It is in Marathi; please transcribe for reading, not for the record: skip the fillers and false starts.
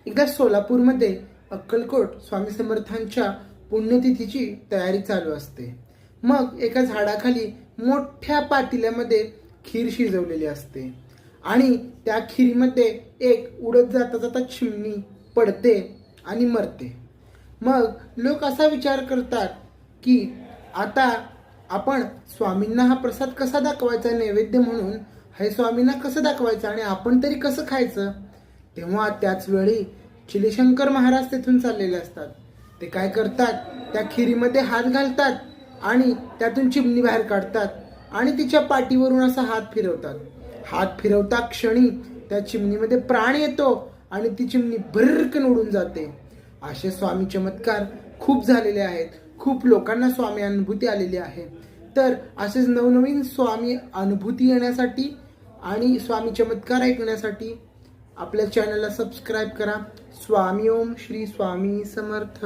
एकदा सोलापूरमध्ये अक्कलकोट स्वामी समर्थांच्या पुण्यतिथीची तयारी चालू असते. मग एका झाडाखाली मोठ्या पातेल्यामध्ये खीर शिजवलेली असते आणि त्या खीरीमध्ये एक उडत जाता जाता चिमणी पडते आणि मरते. मग लोक असा विचार करतात की आता आपण स्वामींना हा प्रसाद कसा दाखवायचा, नैवेद्य म्हणून हे स्वामींना कसं दाखवायचं आणि आपण तरी कसं खायचं. तेव्हा त्याच वेळी चिलीशंकर महाराज तिथून चाललेले असतात. ते काय करतात, त्या खिरीमध्ये हात घालतात आणि त्यातून चिमणी बाहेर काढतात आणि तिच्या पाठीवरून असा हात फिरवतात. हात फिरवता क्षणी त्या चिमणीमध्ये प्राण येतो आणि ती चिमणी भरकन उडून जाते. असे स्वामी चमत्कार खूप झालेले आहेत. खूप लोकांना स्वामी अनुभूती आलेली आहे. तर असेच नवनवीन स्वामी अनुभूती येण्यासाठी आणि स्वामी चमत्कार ऐकण्यासाठी आपल्या चॅनलला सबस्क्राईब करा. स्वामी ओम श्री स्वामी समर्थ.